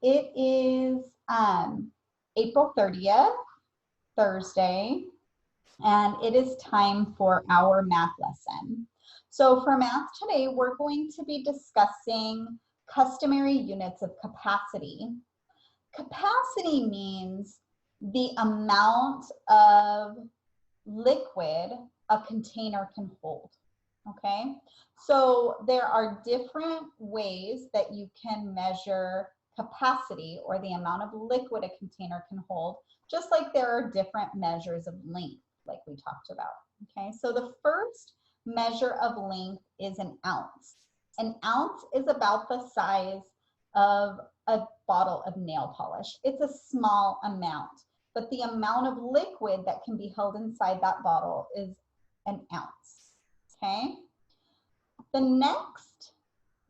It is April 30th, Thursday, and it is time for our math lesson. So for math today, we're going to be discussing customary units of capacity. Capacity means the amount of liquid a container can hold, okay? So there are different ways that you can measure capacity, or the amount of liquid a container can hold, just like there are different measures of length, like we talked about, okay? So the first measure of length is an ounce. An ounce is about the size of a bottle of nail polish. It's a small amount, but the amount of liquid that can be held inside that bottle is an ounce, okay? The next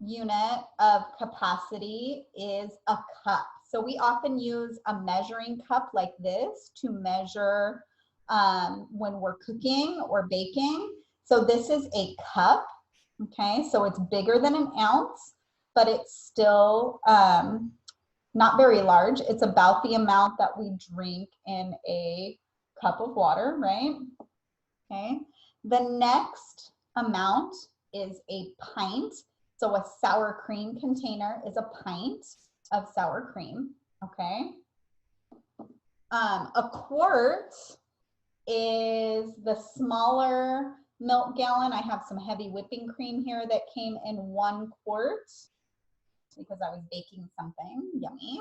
unit of capacity is a cup. So we often use a measuring cup like this to measure when we're cooking or baking. So this is a cup, okay? So it's bigger than an ounce, but it's still not very large. It's about the amount that we drink in a cup of water, right? Okay. The next amount is a pint. So a sour cream container is a pint of sour cream, okay? A quart is the smaller milk gallon. I have some heavy whipping cream here that came in 1 quart because I was baking something yummy.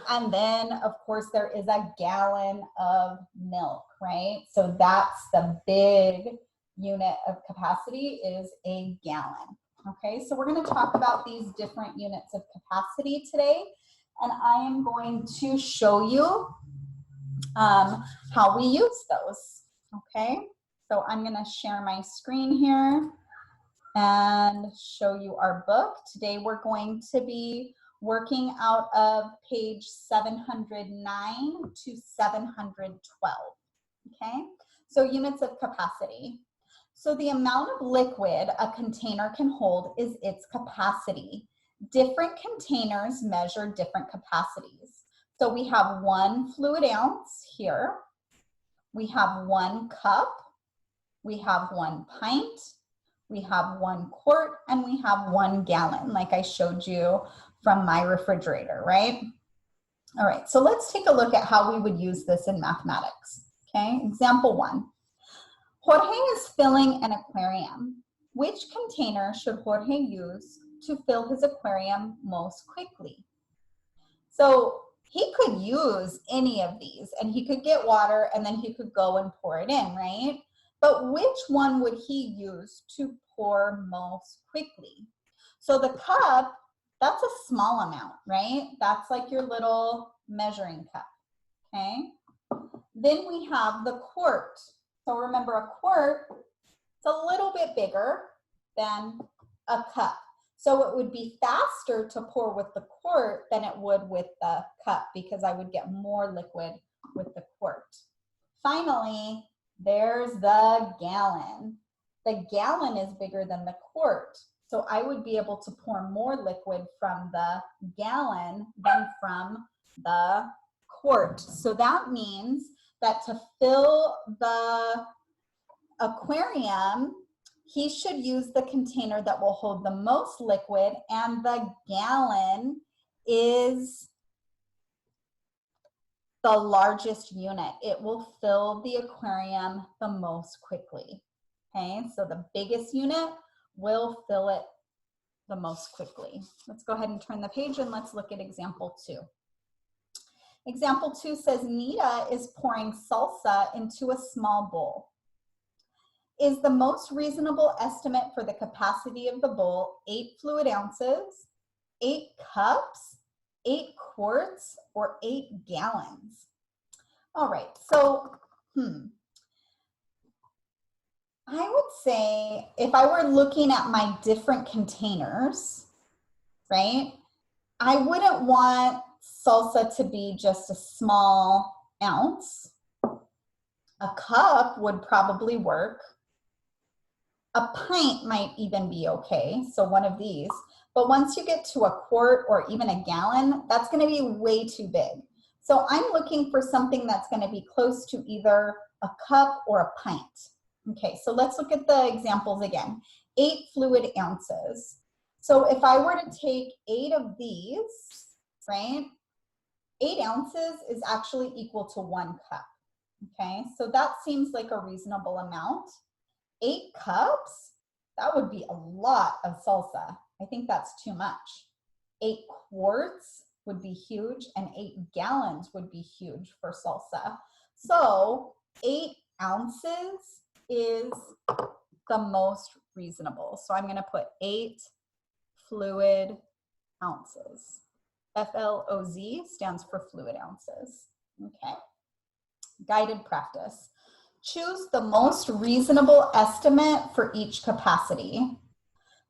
And then, of course, there is a gallon of milk, right? So that's the big unit of capacity, is a gallon. Okay, so we're going to talk about these different units of capacity today, and I am going to show you how we use those. Okay, so I'm going to share my screen here and show you our book. Today we're going to be working out of page 709 to 712, okay? So units of capacity. So the amount of liquid a container can hold is its capacity. Different containers measure different capacities. So we have 1 fluid ounce here, we have 1 cup, we have 1 pint, we have 1 quart, and we have 1 gallon, like I showed you from my refrigerator, right? All right, so let's take a look at how we would use this in mathematics, okay? Example 1. Jorge is filling an aquarium. Which container should Jorge use to fill his aquarium most quickly? So he could use any of these, and he could get water and then he could go and pour it in, right? But which one would he use to pour most quickly? So the cup, that's a small amount, right? That's like your little measuring cup, okay? Then we have the quart. So remember, a quart, it's a little bit bigger than a cup. So it would be faster to pour with the quart than it would with the cup, because I would get more liquid with the quart. Finally, there's the gallon. The gallon is bigger than the quart. So I would be able to pour more liquid from the gallon than from the quart. So that means that to fill the aquarium, he should use the container that will hold the most liquid, and the gallon is the largest unit. It will fill the aquarium the most quickly. Okay, so the biggest unit will fill it the most quickly. Let's go ahead and turn the page and let's look at example 2. Example 2 says Nita is pouring salsa into a small bowl. Is the most reasonable estimate for the capacity of the bowl 8 fluid ounces, 8 cups, 8 quarts, or 8 gallons? All right, so I would say if I were looking at my different containers, right, I wouldn't want salsa to be just a small ounce. A cup would probably work. A pint might even be okay, so one of these. But once you get to a quart or even a gallon, that's gonna be way too big. So I'm looking for something that's gonna be close to either a cup or a pint. Okay, so let's look at the examples again. 8 fluid ounces. So if I were to take 8 of these, right? 8 ounces is actually equal to 1 cup. Okay, so that seems like a reasonable amount. 8 cups, that would be a lot of salsa. I think that's too much. 8 quarts would be huge, and 8 gallons would be huge for salsa. So 8 ounces is the most reasonable. So I'm gonna put 8 fluid ounces. FLOZ stands for fluid ounces. Okay. Guided practice. Choose the most reasonable estimate for each capacity.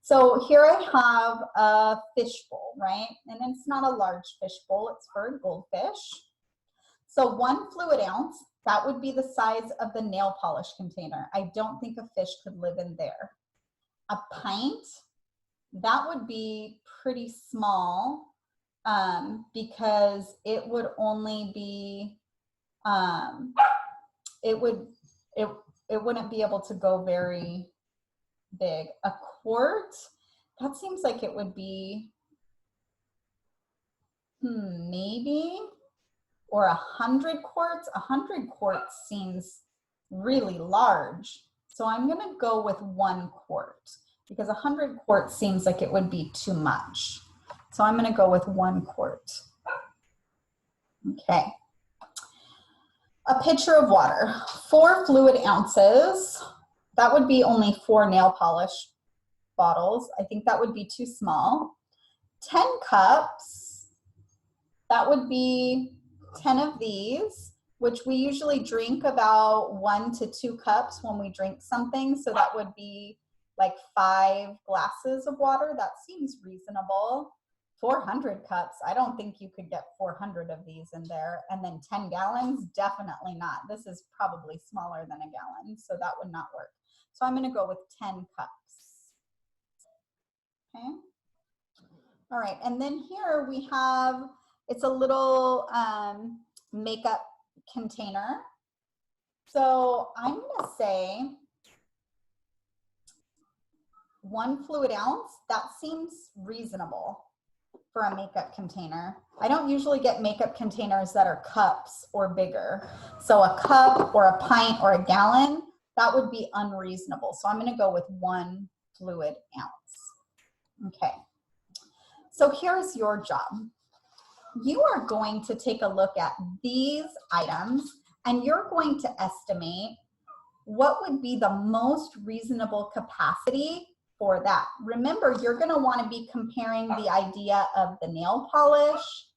So here I have a fish bowl, right? And it's not a large fish bowl, it's for a goldfish. So 1 fluid ounce, that would be the size of the nail polish container. I don't think a fish could live in there. A pint, that would be pretty small because it would only be, it wouldn't be able to go very big. A quart, that seems like it would be, maybe, or 100 quarts. 100 quarts seems really large. So I'm gonna go with 1 quart because 100 quarts seems like it would be too much. So I'm gonna go with 1 quart. Okay. A pitcher of water, 4 fluid ounces. That would be only 4 nail polish bottles. I think that would be too small. 10 cups, that would be 10 of these, which we usually drink about 1 to 2 cups when we drink something. So that would be like 5 glasses of water. That seems reasonable. 400 cups, I don't think you could get 400 of these in there. And then 10 gallons, definitely not. This is probably smaller than a gallon, so that would not work. So I'm gonna go with 10 cups. Okay. All right, and then here we have, it's a little makeup container. So I'm gonna say 1 fluid ounce, that seems reasonable for a makeup container. I don't usually get makeup containers that are cups or bigger. So a cup or a pint or a gallon, that would be unreasonable. So I'm gonna go with 1 fluid ounce. Okay, so here's your job. You are going to take a look at these items and you're going to estimate what would be the most reasonable capacity for that. Remember, you're gonna wanna be comparing the idea of the nail polish,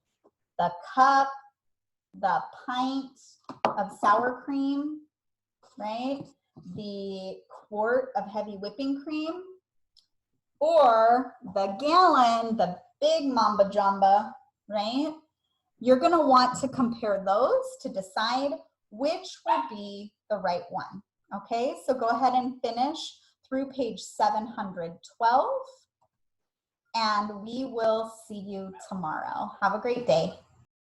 the cup, the pint of sour cream, right? The quart of heavy whipping cream, or the gallon, the big mamba jamba, right? You're gonna want to compare those to decide which will be the right one, okay? So go ahead and finish through page 712, and we will see you tomorrow. Have a great day.